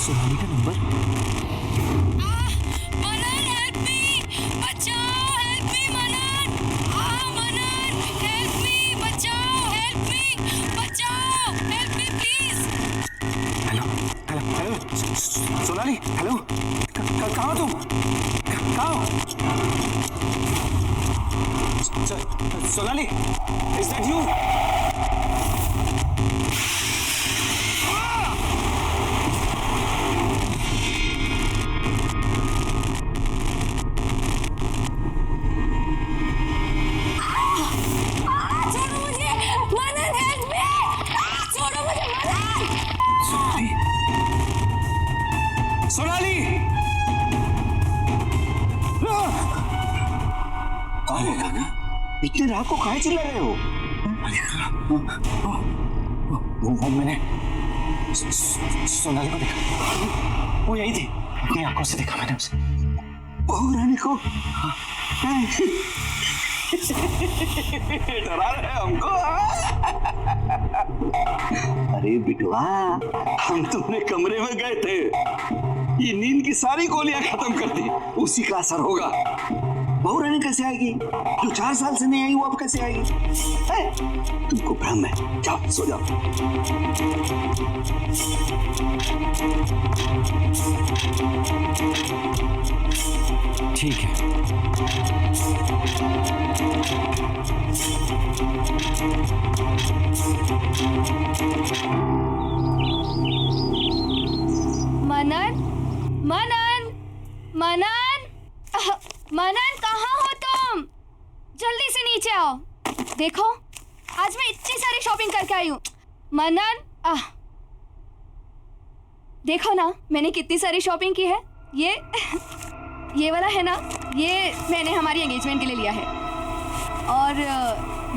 सोनाली का नंबर। मनन help me, बचाओ, help me मनन, मनन help me, बचाओ, हेल्प मी, बचाओ, help me please. Hello hello hello Sonali, hello कहाँ हो तुम? कहाँ हो? Sonali, is that you? छोड़ो मुझे, मनन हेल्प मी, छोड़ो मुझे मनन। सोनाली, सोनाली, कौन है गाना? इतनी रात को काहे चिल्ला रहे हो? वो मैंने सोनाली को देखा, वो यही थी, अपनी आंखों से देखा मैंने उसे। बहू रानी को डरा रहे हैं हमको। अरे बिटवा, हम तुमने कमरे में गए थे, ये नींद की सारी गोलियां खत्म कर दी, उसी का असर होगा। बहू रानी कैसे आएगी? जो 4 साल से नहीं आई वो अब कैसे आएगी? तुमको भ्रम है, जाओ सो जाओ। ठीक है। मनन, मनन, मनन, मनन कहाँ हो तुम? जल्दी से नीचे आओ। देखो, आज मैं इतनी सारी शॉपिंग करके आई हूँ। मनन, देखो ना, मैंने कितनी सारी शॉपिंग की है। ये वाला है ना, ये मैंने हमारी एंगेजमेंट के लिए लिया है। और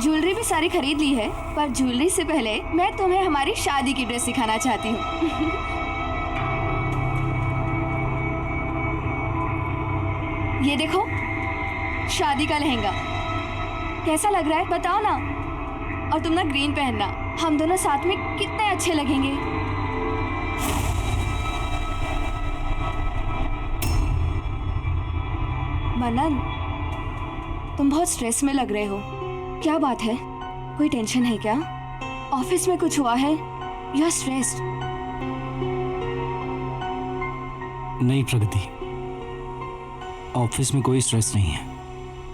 ज्वेलरी भी सारी खरीद ली है, पर ज्वेलरी से पहले मैं तुम्हें हमारी शादी की ड्रेस सिखाना चाहती हूँ। ये देखो, शादी का लहंगा कैसा लग रहा है बताओ ना। और तुम ना ग्रीन पहनना, हम दोनों साथ में कितने अच्छे लगेंगे। मनन, तुम बहुत स्ट्रेस में लग रहे हो, क्या बात है? कोई टेंशन है क्या? ऑफिस में कुछ हुआ है? You are stressed? नहीं प्रगति, ऑफिस में कोई स्ट्रेस नहीं है।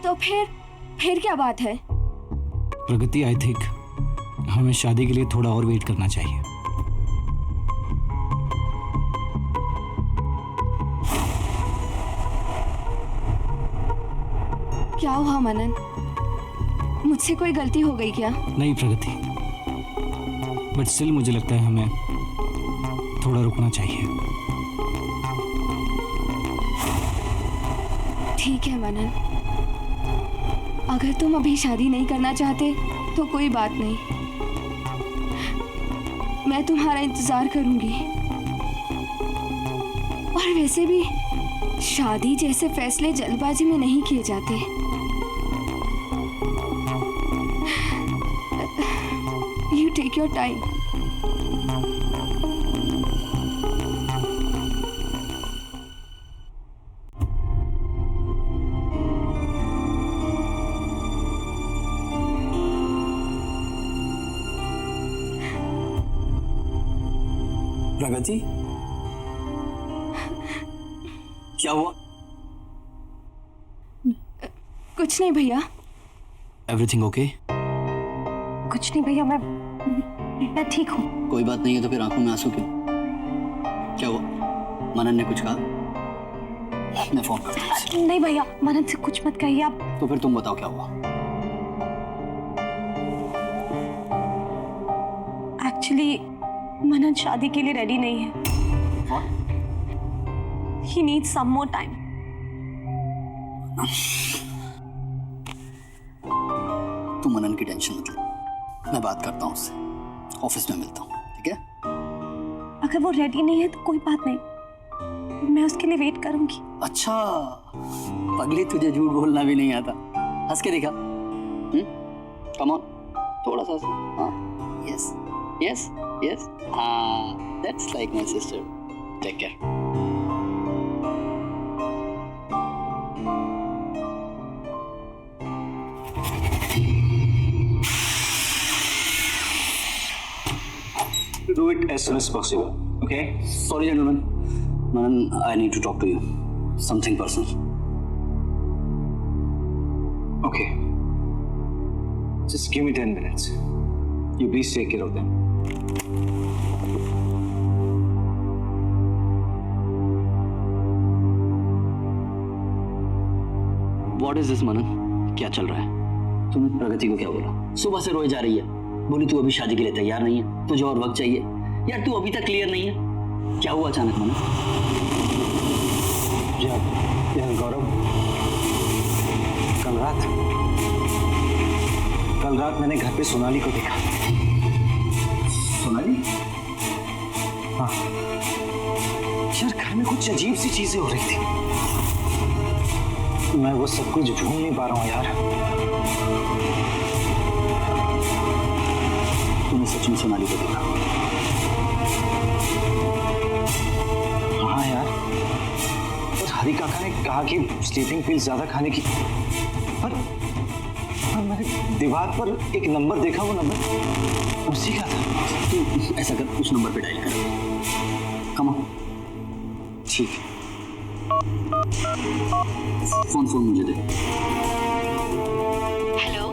तो फिर क्या बात है? प्रगति, आई थिंक हमें शादी के लिए थोड़ा और वेट करना चाहिए। क्या हुआ मनन? मुझसे कोई गलती हो गई क्या? नहीं प्रगति, बट स्टिल मुझे लगता है हमें थोड़ा रुकना चाहिए। ठीक है मनन, अगर तुम अभी शादी नहीं करना चाहते तो कोई बात नहीं, मैं तुम्हारा इंतजार करूंगी। और वैसे भी शादी जैसे फैसले जल्दबाजी में नहीं किए जाते। You take your time. Pragati, क्या हुआ? कुछ नहीं भैया। Everything okay? कुछ नहीं भैया, मैं ठीक हूँ। कोई बात नहीं है तो फिर आंखों में आंसू क्यों? क्या हुआ? मनन ने कुछ कहा? मैं फोन करता हूँ। नहीं भैया, मनन से कुछ मत कहिए आप। तो फिर तुम बताओ क्या हुआ? एक्चुअली मनन शादी के लिए रेडी नहीं है। What? He needs some more time. तू मनन की टेंशन मत ले, मैं बात करता हूँ उससे, ऑफिस में मिलता हूँ, ठीक है? अगर वो रेडी नहीं है तो कोई बात नहीं, मैं उसके लिए वेट करूंगी। अच्छा, पगली तुझे झूठ बोलना भी नहीं आता, हंस के दिखा। कम ऑन, थोड़ा सा। हाँ, यस यस यस, हाँ, that's like my sister. Take care. Do it as soon as possible, okay? Sorry, gentlemen. Manan, I need to talk to you. Something personal. Okay. Just give me 10 minutes. You please take care of them. What is this, Manan? क्या चल रहा है? तुमने प्रगति को क्या बोला? सुबह से रोए जा रही है, बोली तू अभी शादी के लिए तैयार नहीं है, तुझे और वक्त चाहिए। यार तू अभी तक क्लियर नहीं है, क्या हुआ अचानक मना? यार गौरव, कल रात मैंने घर पे सोनाली को देखा। सोनाली? हाँ यार, घर में कुछ अजीब सी चीजें हो रही थी। मैं वो सब कुछ भूल नहीं पा रहा हूँ यार। तूने सच में सोनाली को देखा? हाँ यार, और हरी काका ने कहा कि स्लीपिंग पिल्स ज्यादा खाने की, पर मैंने दीवार पर एक नंबर देखा, वो नंबर उसी का था। तू ऐसा कर, उस नंबर पे डायल कर। Come on. ठीक। फोन मुझे दे। Hello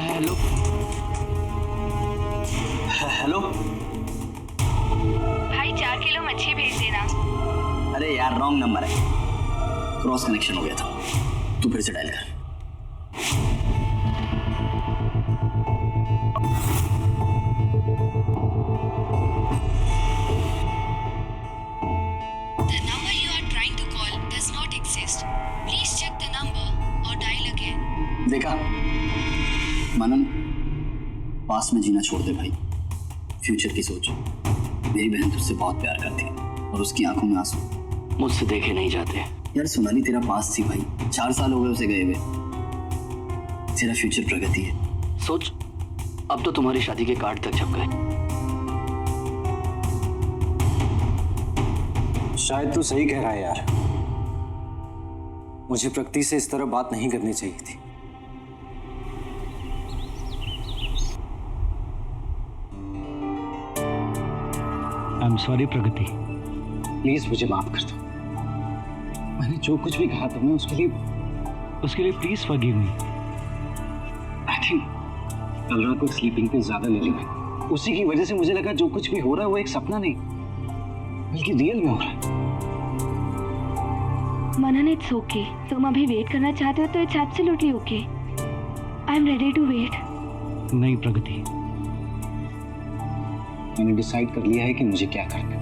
hello hello. भाई 4 किलो मच्छी भेज देना। अरे यार रॉन्ग नंबर है, क्रॉस कनेक्शन हो गया था। तू फिर से डायल कर। The number you are trying to call does not exist. Please check the number or dial again. देखा मनन, पास में जीना छोड़ दे भाई, फ्यूचर की सोच। मेरी बहन तुझसे बहुत प्यार करती है और उसकी आंखों में आंसू मुझसे देखे नहीं जाते। यार सोनाली तेरा पास थी भाई, 4 साल हो गए उसे गए हुए। तेरा फ्यूचर प्रगति है। सोच, अब तो तुम्हारी शादी के कार्ड तक छप गए। शायद तू सही कह रहा है यार, मुझे प्रगति से इस तरह बात नहीं करनी चाहिए थी। I am sorry Pragati. Please मुझे माफ कर दो। मैंने जो कुछ भी कहा तुम्हें उसके लिए please forgive me. I think कल रात को स्लीपिंग पे ज्यादा ले ली मैं। उसी की वजह से मुझे लगा जो कुछ भी हो रहा है वो एक सपना नहीं बल्कि रियल में हो रहा है। Manan, it's okay. तुम अभी वेट करना चाहते हो तो it's absolutely okay. I am ready to wait. नहीं प्रगति, मैंने डिसाइड कर लिया है कि मुझे क्या करना है।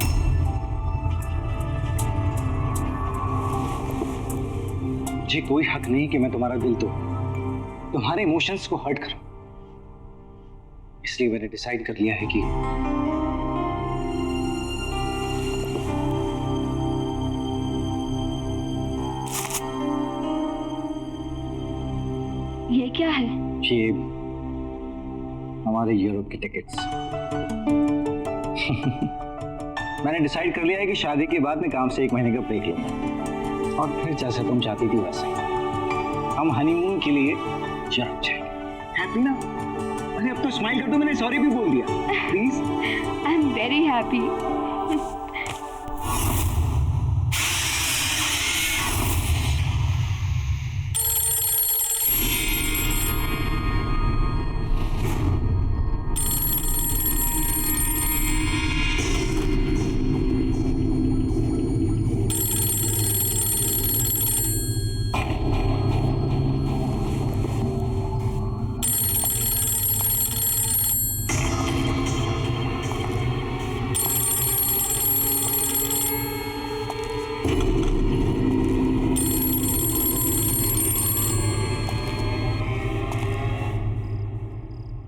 मुझे कोई हक नहीं कि मैं तुम्हारा दिल तोड़ूं, तुम्हारे इमोशंस को हर्ट करूं। इसलिए मैंने डिसाइड कर लिया है कि ये क्या है? ये हमारे यूरोप की टिकट्स। मैंने डिसाइड कर लिया है कि शादी के बाद मैं काम से 1 महीने का ब्रेक लूंगा और फिर जैसे तुम चाहती थी वैसे हम हनीमून के लिए यूरोप जाएंगे। हैप्पी ना? अरे अब तो स्माइल कर दो, मैंने सॉरी भी बोल दिया। Please. I am very happy.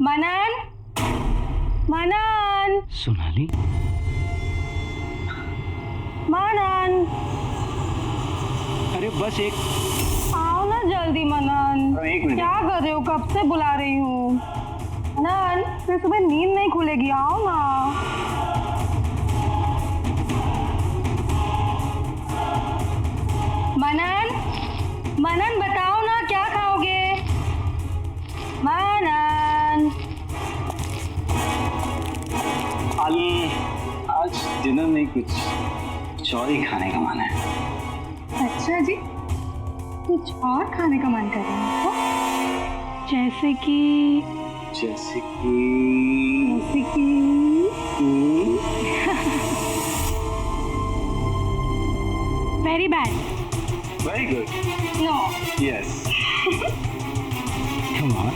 Manan, Manan, Sonali, Manan, अरे बस एक आओ ना जल्दी मनन। एक मिनट। क्या कर रहे हो? कब से बुला रही हूँ। मनन, फिर सुबह नींद नहीं खुलेगी, आओ ना। मनन, मनन बताओ ना क्या खाओगे? मनन। आज डिनर में कुछ और ही खाने का मन है। अच्छा जी, कुछ और खाने का मन कर रहा है आपको? जैसे कि very bad. Very good. No. Yes. Come on.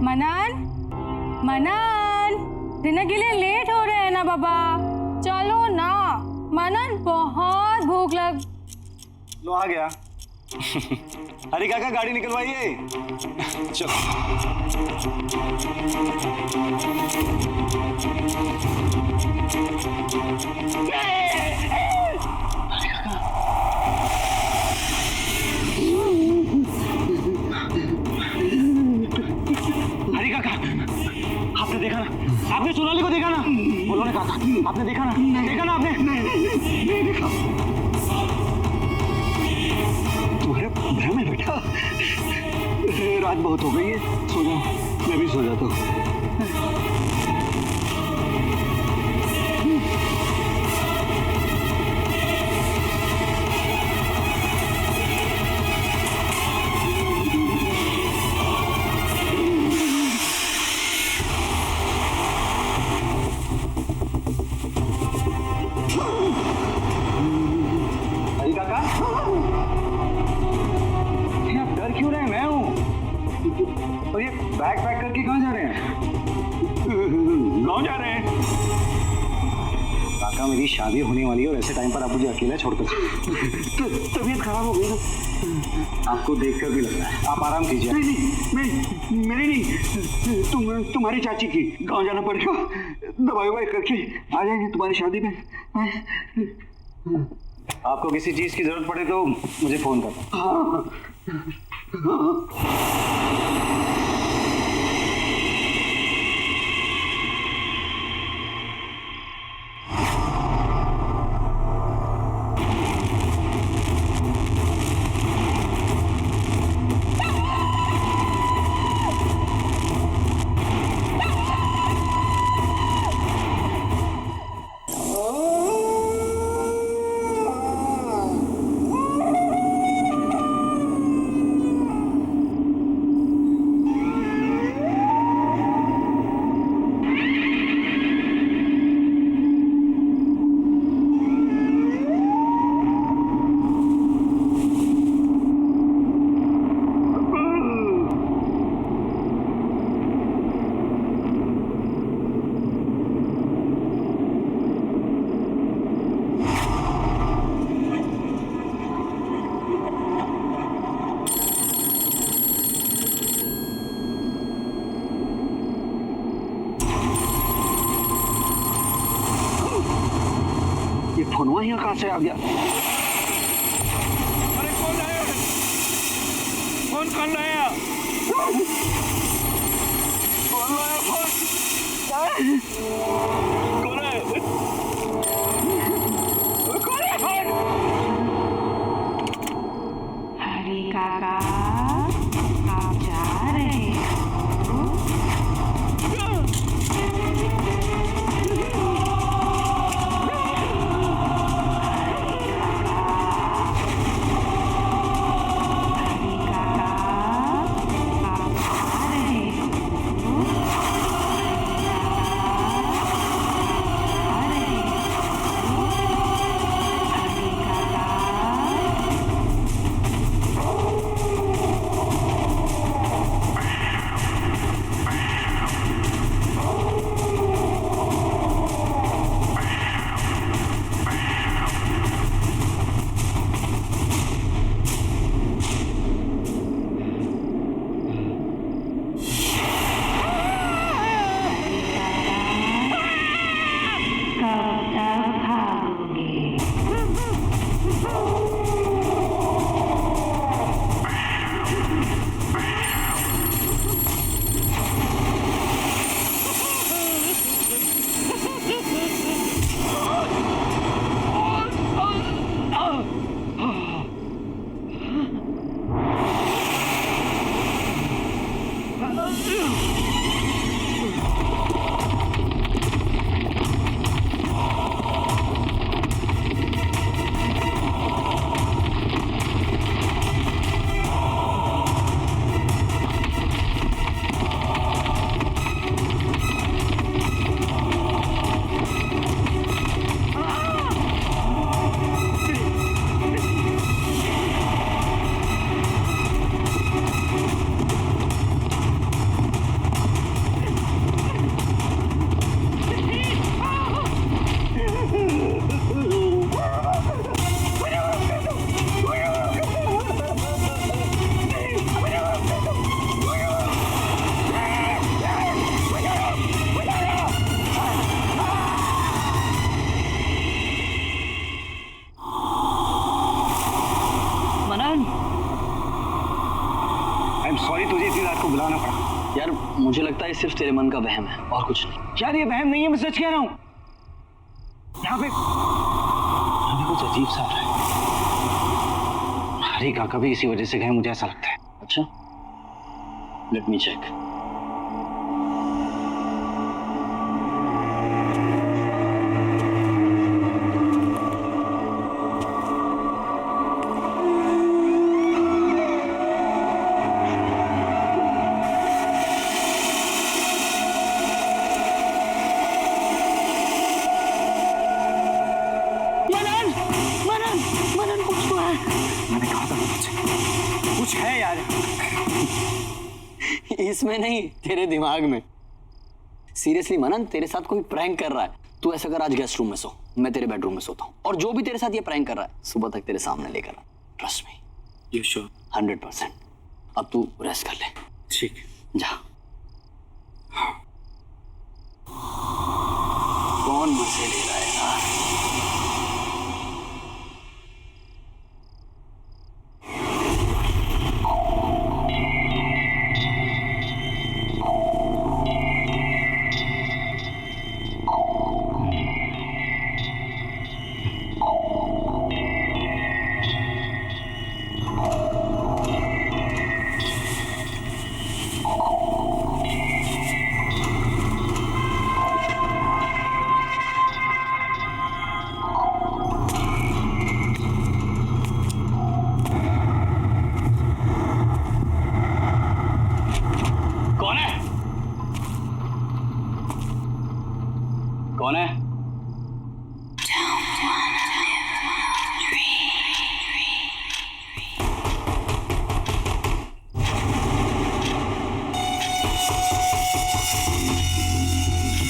Manan, Manan, dinner के लिए लेट हो रहे हैं ना बाबा, चलो ना। मनन, बहुत भूख लग। लो आ गया। अरे काका गाड़ी निकलवाइए। चलो। हरी काका, आपने देखा ना? आपने सोनाली को देखा ना? बोलो ना काका, आपने देखा ना? देखा ना आपने? नहीं देखा। तुम्हारे भ्रम है बेटा। रात बहुत हो गई है, सो जाओ। मैं भी सो जाता हूँ। हरी काका, आप डर क्यों रहे हैं? मैं हूँ। और ये बैग पैक करके कहाँ जा रहे हैं? गाँव जा रहे हैं। काका मेरी शादी होने वाली है और ऐसे टाइम पर आप मुझे अकेला छोड़कर तबीयत खराब हो गई ना। आपको देखकर भी लग रहा है। आप आराम कीजिए। नहीं, मेरी नहीं, तुम्हारी चाची की। गाँव जाना पड़ेगा, दवाई ववाई करके आ जाएंगे तुम्हारी शादी में। आपको किसी चीज की जरूरत पड़े तो मुझे फोन करना। हाँ। ये फोनवा यहाँ कहाँ से आ गया? अरे कौन आया? कौन लाया? कौन लाया फोन? कौन है? कौन है फोन? हरी काका, आप जा रहे हो? मुझे लगता है सिर्फ तेरे मन का वहम है और कुछ नहीं। यार ये वहम नहीं है, मैं सच कह रहा हूँ। यहाँ पे कुछ अजीब सा हो रहा है। हरी काका भी इसी वजह से गए, मुझे ऐसा लगता है। अच्छा, लेट मी चेक। मैंने कहा था कुछ है यार। इसमें नहीं, तेरे दिमाग में। सीरियसली मनन, तेरे साथ कोई प्रैंक कर रहा है। तू ऐसा कर, आज गेस्ट रूम में सो, मैं तेरे बेडरूम में सोता हूँ, और जो भी तेरे साथ ये प्रैंक कर रहा है सुबह तक तेरे सामने लेकर आ। Trust me. You sure? 100%। अब तू रेस्ट कर ले। ठीक, जा। कौन मजे ले रहा है यार? कौन है?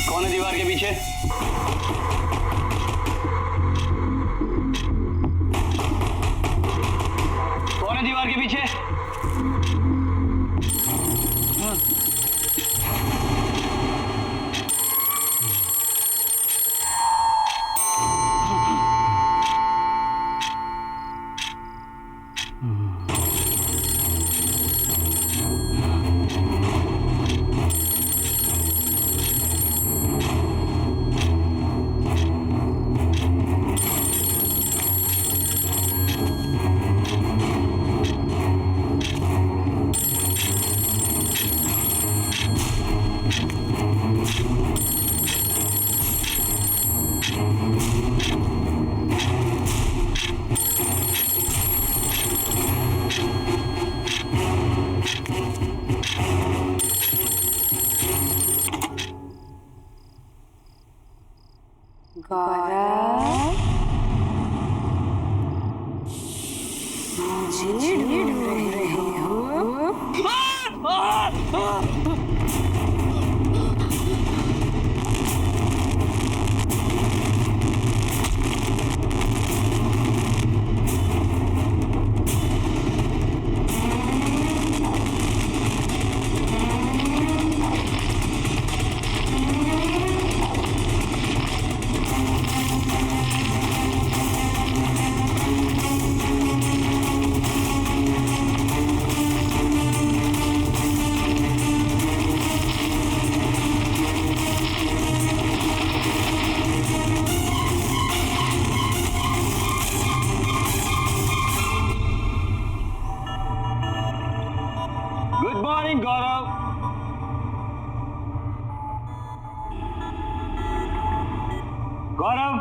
कौन है दीवार के पीछे? कौन है दीवार के पीछे? मुझे ढूंढ रहे हो? Good morning Gaurav. Gaurav,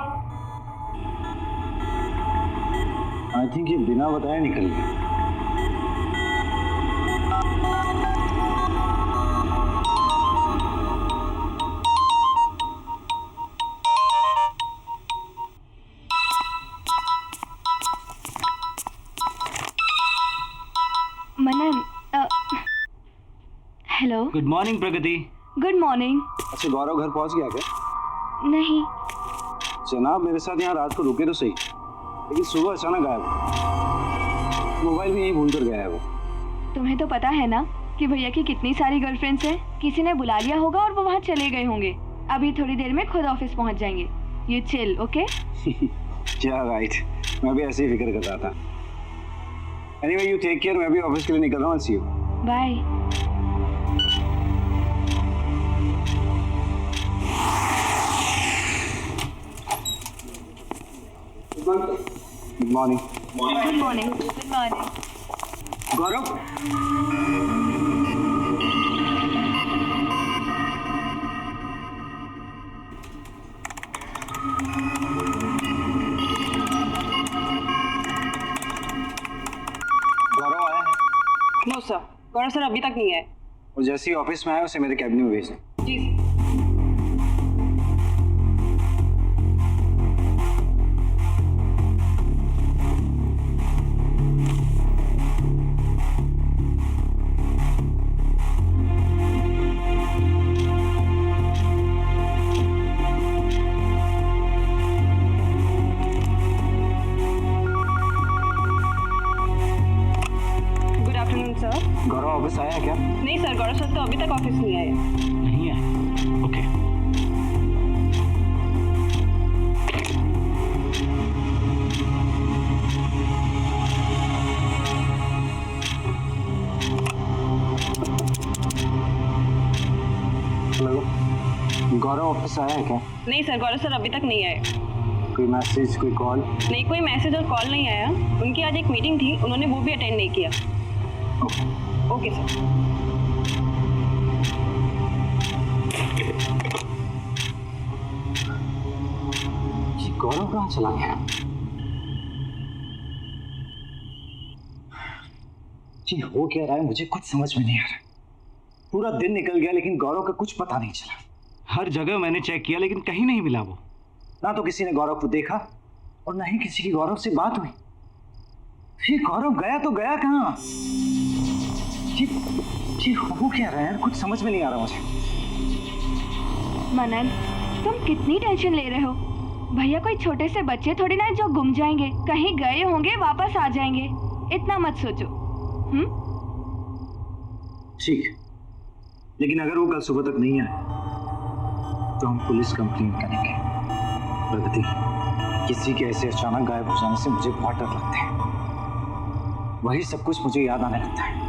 I think ये बिना बताए निकल गया। Manan, hello. Good morning Pragati. Good morning. अच्छा, गौरव घर पहुंच गया क्या? नहीं। जनाब, मेरे साथ यहाँ रात को रुके तो सही, लेकिन सुबह अचानक गायब। मोबाइल भी यहीं भूल कर गया है वो। तुम्हें तो पता है ना कि भैया की कितनी सारी गर्लफ्रेंड्स हैं। किसी ने बुला लिया होगा और वो वहाँ चले गए होंगे। अभी थोड़ी देर में खुद ऑफिस पहुँच जाएंगे। You chill, okay? क्या राइट, मैं भी ऐसे ही फिक्र कर रहा था। Anyway, you take care. मैं भी ऑफिस के लिए निकल रहा हूँ। See you. Bye. Good morning. Good morning. Gaurav, Gaurav आया है? नो सर, गौरव सर अभी तक नहीं आए। और जैसे ही ऑफिस में आया उसे मेरे कैबिन में भेज दें। जी। Good afternoon sir. Gaurav office आया है क्या? नहीं सर, गौरव सर तो अभी तक ऑफिस नहीं आए। नहीं है। ओके। हेलो, गौरव ऑफिस आया है क्या? नहीं सर, गौरव सर अभी तक नहीं आए। कोई मैसेज, कोई कॉल? नहीं, कोई मैसेज और कॉल नहीं आया। उनकी आज एक मीटिंग थी, उन्होंने वो भी अटेंड नहीं किया। Okay sir. ये गौरव कहाँ चला गया? जी हो क्या रहा है मुझे कुछ समझ में नहीं आ रहा। पूरा दिन निकल गया लेकिन गौरव का कुछ पता नहीं चला। हर जगह मैंने चेक किया लेकिन कहीं नहीं मिला वो। ना तो किसी ने गौरव को देखा और ना ही किसी की गौरव से बात हुई। ये गौरव गया तो गया कहाँ? ये हो क्या रहा है यार, कुछ समझ में नहीं आ रहा मुझे। मनन, तुम कितनी टेंशन ले रहे हो? भैया कोई छोटे से बच्चे थोड़ी ना जो गुम जाएंगे, कहीं गए होंगे वापस आ जाएंगे। इतना मत सोचो। ठीक, लेकिन अगर वो कल सुबह तक नहीं आए तो हम पुलिस कंप्लेंट करेंगे। प्रगति, किसी के ऐसे अचानक गायब हो जाने से मुझे बहुत डर लगता है। वही सब कुछ मुझे याद आने लगता है।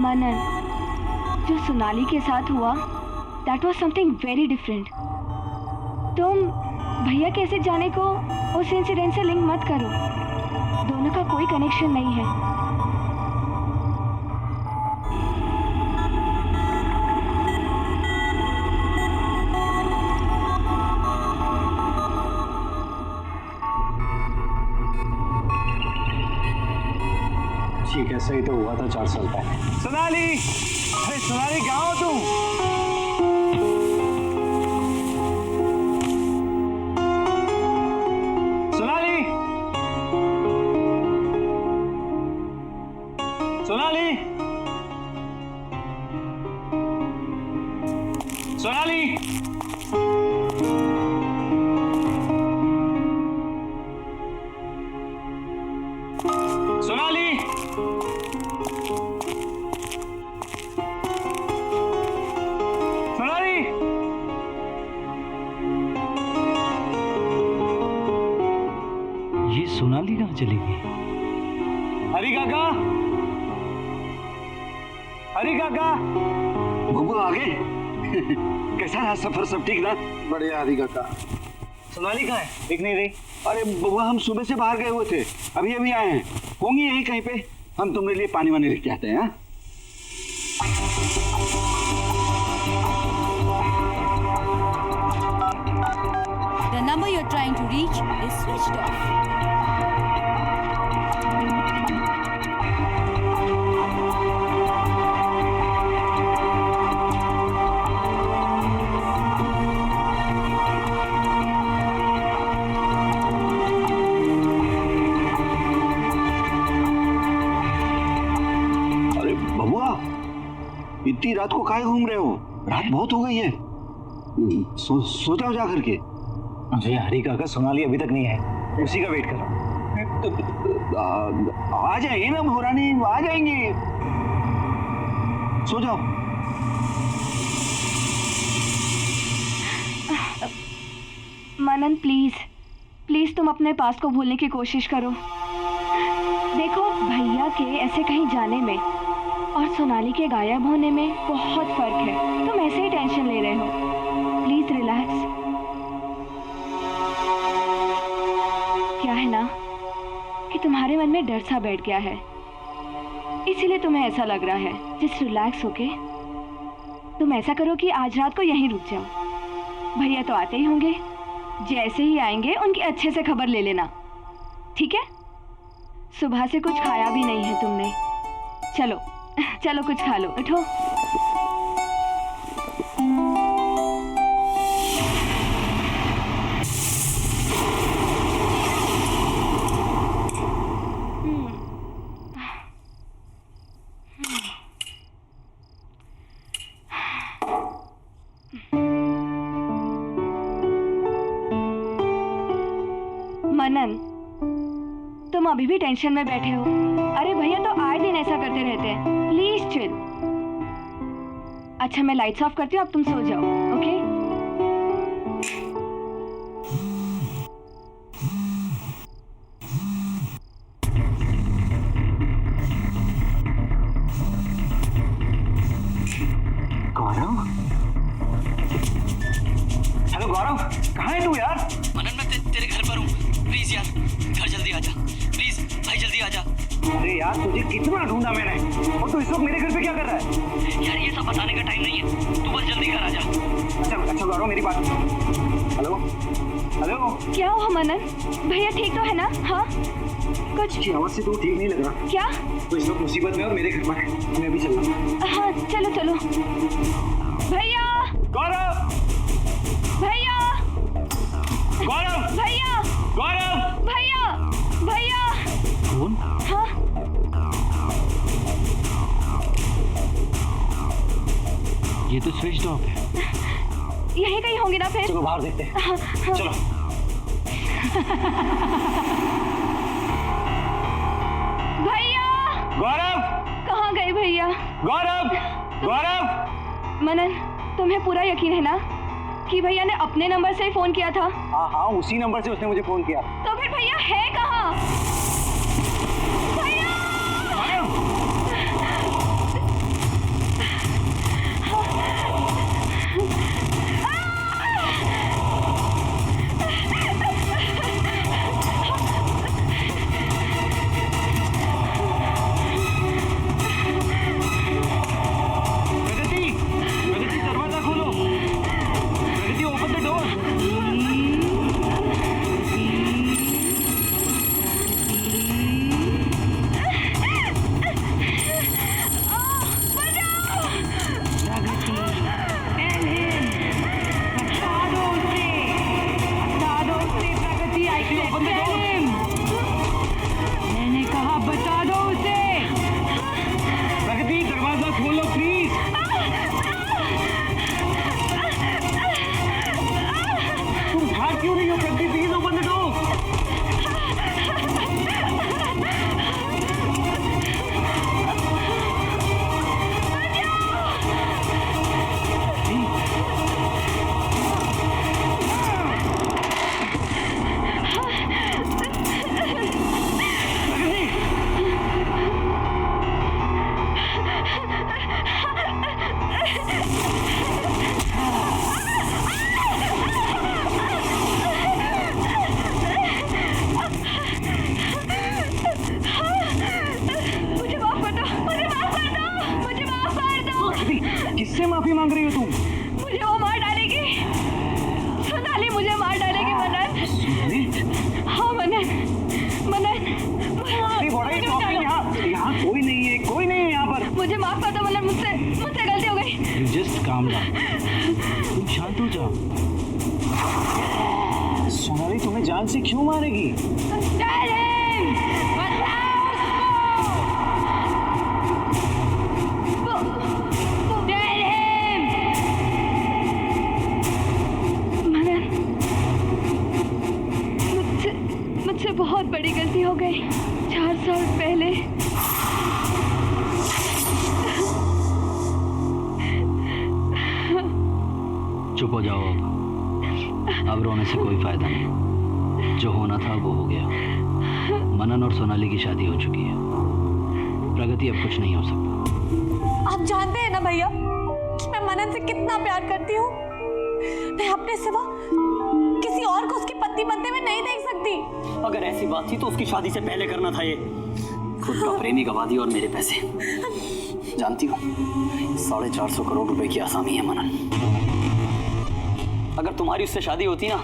मनन, जो सोनाली के साथ हुआ, that was something very different. तुम भैया कैसे जाने को उस इंसिडेंट से लिंक मत करो। दोनों का कोई कनेक्शन नहीं है। ठीक है, सही तो हुआ था 4 साल पहले। सोनाली, अरे सोनाली कहाँ हो तुम? सोनाली, सोनाली, सोनाली, सोनाली, सोनाली, ये सोनाली कहाँ चली गई? हरी काका, हरी काका। बबू आ गए? कैसा रहा सफर, सब ठीक ना? बढ़िया हरी काका। सोनाली कहाँ है? दिख नहीं रही। अरे बबुआ, हम सुबह से बाहर गए हुए थे, अभी अभी आए हैं। होंगी यहीं कहीं पे। हम तुम्हारे लिए पानी वानी लेके आते हैं। The number you're trying to reach is switched off. अरे बबुआ, इतनी रात को काहे घूम रहे हो? रात बहुत हो गई है। सो जाओ जा करके। अरे हरी काका, सोनाली अभी तक नहीं है, उसी का वेट कर रहा हूँ। आ जाएंगे ना भोरानी, आ जाएंगे। सो जाओ। मनन प्लीज, प्लीज तुम अपने पास को भूलने की कोशिश करो। देखो, भैया के ऐसे कहीं जाने में और सोनाली के गायब होने में बहुत फर्क है। तुम ऐसे ही टेंशन ले रहे हो। Please relax. में डर सा बैठ गया है, इसीलिए तुम्हें ऐसा लग रहा है। जस्ट रिलैक्स होके तुम ऐसा करो कि आज रात को यहीं रुक जाओ। भैया तो आते ही होंगे, जैसे ही आएंगे उनकी अच्छे से खबर ले लेना, ठीक है? सुबह से कुछ खाया भी नहीं है तुमने। चलो चलो कुछ खा लो, उठो। मनन, तुम अभी भी टेंशन में बैठे हो? अरे भैया तो आए दिन ऐसा करते रहते हैं। Please chill. अच्छा मैं लाइट्स ऑफ करती हूँ, अब तुम सो जाओ, ओके? गौरव, हेलो गौरव, कहाँ है तू यार? मनन मैं तेरे घर पर हूँ। प्लीज यार घर जल्दी आ जा, प्लीज भाई जल्दी आ जा। अरे यार तुझे कितना ढूंढा मैंने, और तू इस वक्त मेरे घर पे क्या कर रहा है? यार ये सब बताने का टाइम नहीं है, तू बस जल्दी घर आ जा। अच्छा गौरव मेरी बात। हेलो हेलो, क्या हुआ मनन? भैया ठीक तो है ना? हाँ कुछ की आवाज से तू ठीक नहीं लग रहा। क्या? तो इस वक्त मुसीबत में और मेरे घर पर है, मैं अभी चल रहा हूँ। हाँ चलो चलो। भैया गौरव, भैया गौरव, भैया गौरव, भैया भैया। कौन? हाँ ये तो स्विच ऑफ है। यहीं कहीं होंगे ना फिर? चलो बाहर देखते हैं। हाँ, हाँ। चलो। भैया गौरव, कहाँ गए भैया? गौरव, गौरव। मनन तुम्हें पूरा यकीन है ना कि भैया ने अपने नंबर से ही फोन किया था? हाँ उसी नंबर से उसने मुझे फोन किया। तो फिर भैया है कहाँ? भैया! प्रगति दरवाजा खोलो। प्रगति ओपन द डोर। मैंने कहा बता दो उसे। प्रगति दरवाजा खोलो प्लीज। तुम भाग क्यों नहीं हो? प्रगति प्लीज ओपन द डोर। किससे माफी मांग रही हो तुम? मुझे वो मार डालेगी, सोनाली मुझे मार डालेगी। मनन, हाँ मनन, मनन यहाँ कोई नहीं है, कोई नहीं है यहाँ पर। मुझे माफ कर दो मनन, मुझसे गलती हो गई। जस्ट काम डाउन, तुम शांत हो जाओ। सोनाली तुम्हें जान से क्यों मारेगी? मुझसे बहुत बड़ी गलती हो गई 4 साल पहले। चुप हो जाओ, अब रोने से कोई फायदा नहीं। जो होना था वो हो गया। मनन और सोनाली की शादी हो चुकी है। प्रगति अब कुछ नहीं हो सकता। आप जानते हैं ना भैया कि मैं मनन से कितना प्यार करती हूँ। मैं अपने सिवा किसी और को उसकी पत्नी बनते हुए नहीं देख सकती। अगर ऐसी बात थी तो उसकी शादी से पहले करना था ये। खुद का प्रेमी गवा दिया और मेरे पैसे। जानती हो 450 करोड़ रुपए की आसामी है मनन। अगर तुम्हारी उससे शादी होती ना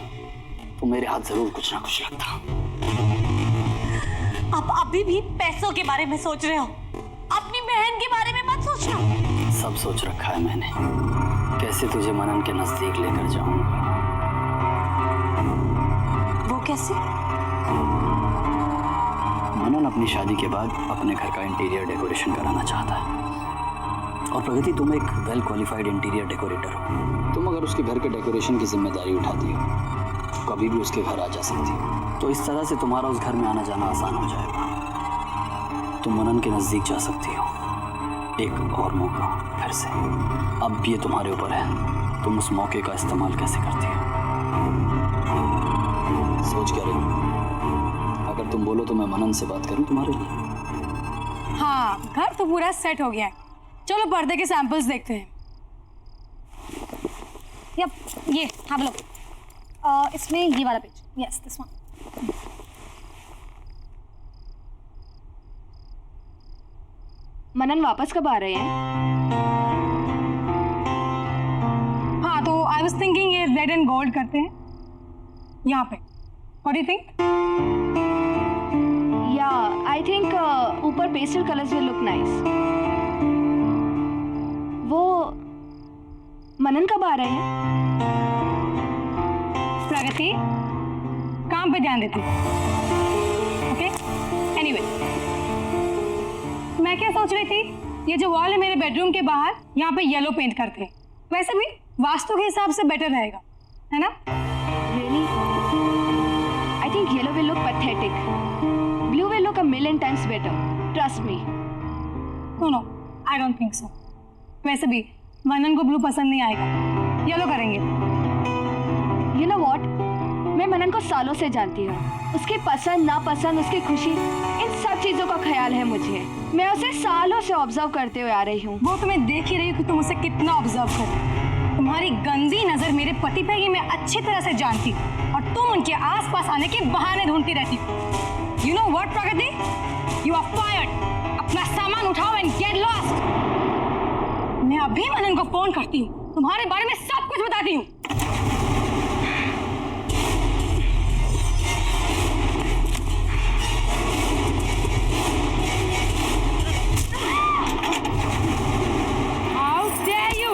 तो मेरे हाथ जरूर कुछ ना कुछ लगता। आप अभी भी पैसों के बारे में सोच रहे हो, अपनी बहन के बारे में मत सोचना। सब सोच रखा है मैंने, कैसे तुझे मनन के नजदीक लेकर जाऊंगा। वो कैसे? मनन अपनी शादी के बाद अपने घर का इंटीरियर डेकोरेशन कराना चाहता है और प्रगति तुम एक वेल क्वालिफाइड इंटीरियर डेकोरेटर हो। तुम अगर उसके घर के डेकोरेशन की जिम्मेदारी उठाती हो कभी भी उसके घर आ जा सकती हो। तो इस तरह से तुम्हारा उस घर में आना जाना आसान हो जाएगा। तुम मनन के नजदीक जा सकती हो। एक और मौका फिर से। अब ये तुम्हारे ऊपर है, तुम उस मौके का इस्तेमाल कैसे करती हो। सोच क्या रही हो? अगर तुम बोलो तो मैं मनन से बात करूं तुम्हारे लिए। हाँ, घर तो पूरा सेट हो गया है। चलो पर्दे के सैंपल्स देखते हैं। यप, ये हाँ बोलो। इसमें ये वाला पेज, यस दिस वन। मनन वापस कब आ रहे हैं? हाँ, तो आई वाज थिंकिंग ये रेड एंड गोल्ड करते हैं यहाँ पे। What do you think? या आई थिंक ऊपर pastel colours will look nice. वो मनन कब आ रहे हैं? प्रगति, काम पे ध्यान देती। ओके, एनीवे, मैं क्या सोच रही थी, ये जो वॉल है मेरे बेडरूम के बाहर, यहाँ पे येलो पेंट करते हैं। वैसे भी वास्तु के हिसाब से बेटर रहेगा, है ना? Really? I think yellow will look pathetic. Blue will look a million times better. Trust me. No, I don't think so. वैसे भी मनन को ब्लू पसंद नहीं आएगा, येलो करेंगे। You know what? मैं मनन को सालों से जानती हूँ। उसकी पसंद नापसंद, उसकी खुशी, इन सब चीजों का ख्याल है मुझे। मैं उसे सालों से ऑब्जर्व करते हुए आ रही हूँ। वो तो मैं देख ही रही हूँ कि तुम उसे कितना ऑब्जर्व कर रही हो। तुम्हारी गंदी नजर मेरे पति पे ये मैं अच्छी तरह से जानती हूँ और तुम उनके आसपास आने के बहाने ढूंढती रहती हो। You know what, Pragati? You are fired. अपना सामान उठाओ and get lost. मैं अभी मनन को फोन करती हूँ, तुम्हारे बारे में सब कुछ बताती हूँ। How dare you?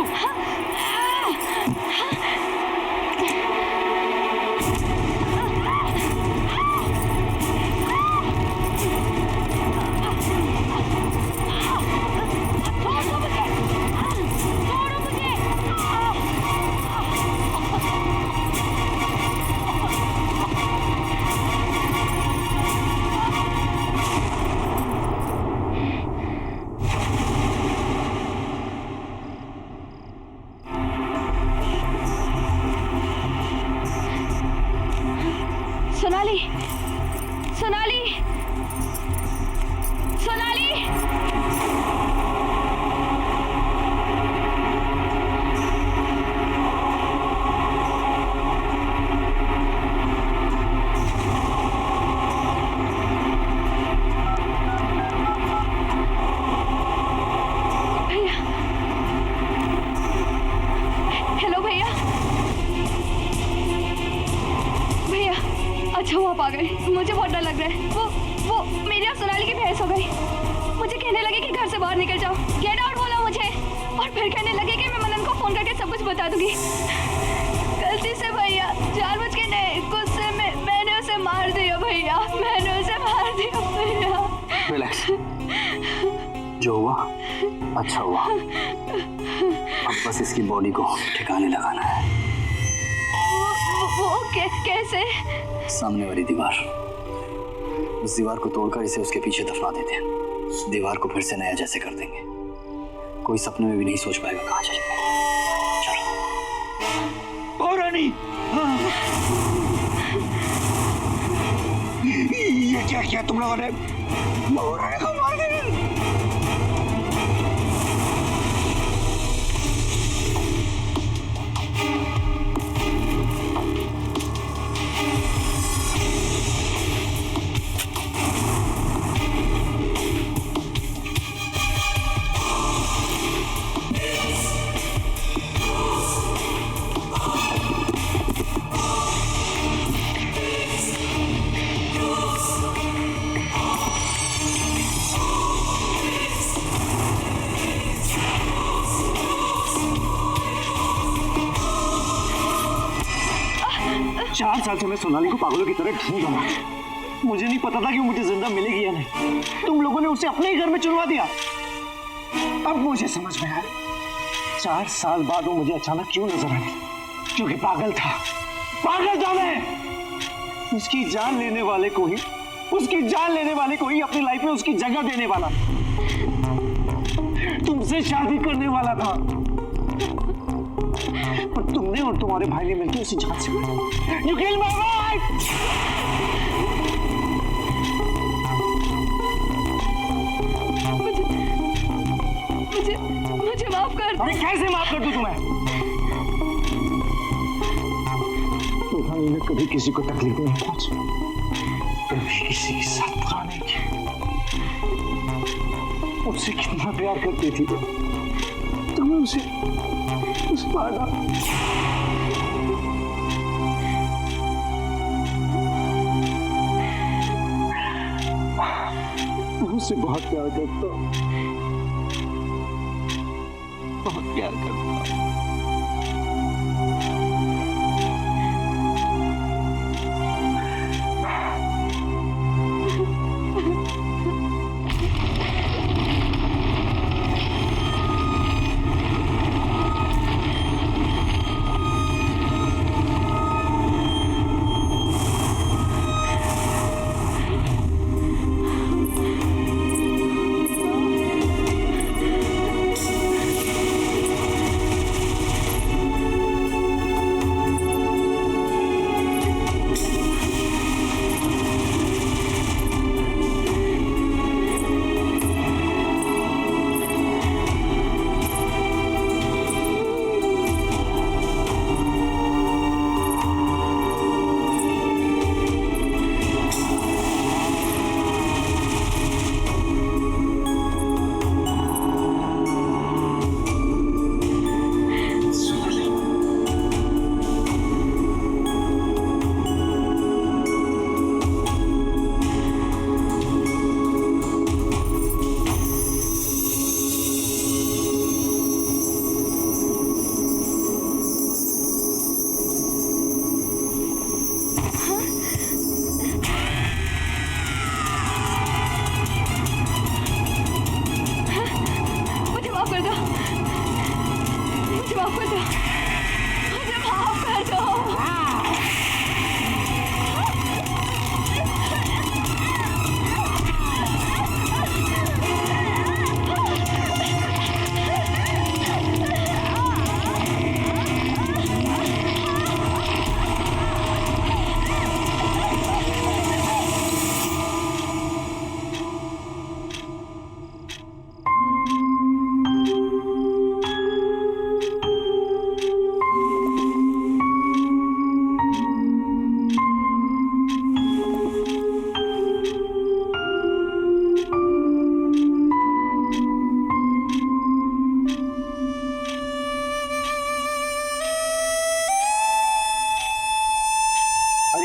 Sonali, Sonali, Sonali. भैया, हेलो भैया। भैया, अच्छा हुआ आप आ गए। मुझे बहुत डर लग रहा है। वो मेरी और सोनाली की बहस हो गई। मुझे कहने लगे कि घर से बाहर निकल जाओ, गेट आउट बोला मुझे, और फिर कहने लगे कि मैं मनन को फोन करके सब कुछ बता दूंगी। गलती से भैया, जानबूझ के नहीं, गुस्से में मैंने उसे मार दिया भैया, मैंने उसे मार दिया भैया। रिलैक्स, जो हुआ अच्छा हुआ। अब बस इसकी बॉडी को ठिकाने लगाना है। वो कैसे? सामने वाली दीवार, उस दीवार को तोड़कर इसे उसके पीछे दफना देते हैं। दीवार को फिर से नया जैसे कर देंगे। कोई सपने में भी नहीं सोच पाएगा कहाँ चले गए। चलो। ओ रानी, हाँ। ये क्या किया तुम लोगों ने? रानी को मार दिया। 4 साल से मैं सोनाली को पागलों की तरह ढूंढ रहा हूं। मुझे नहीं पता था कि वो मुझे जिंदा मिलेगी या नहीं। तुम लोगों ने उसे अपने ही घर में चुनवा दिया। अब मुझे समझ में आया 4 साल बाद वो मुझे अचानक क्यों नजर आई, क्योंकि पागल था मैं। उसकी जान लेने वाले को ही अपनी लाइफ में उसकी जगह देने वाला, तुमसे शादी करने वाला था, पर तुमने और तुम्हारे भाई ने मिलकर उसे जान से मारा। You killed my wife! मुझे माफ कर दो। अरे कैसे माफ कर दूं तुम्हें? तुम्हारी ने कभी किसी को तकलीफ नहीं पहुंची, कभी किसी के साथ बुरा नहीं किया। उससे कितना प्यार करती थी तुम्हें उसे मारा। मैं उससे बहुत प्यार करता हूँ, बहुत प्यार करता हूँ।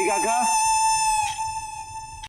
काका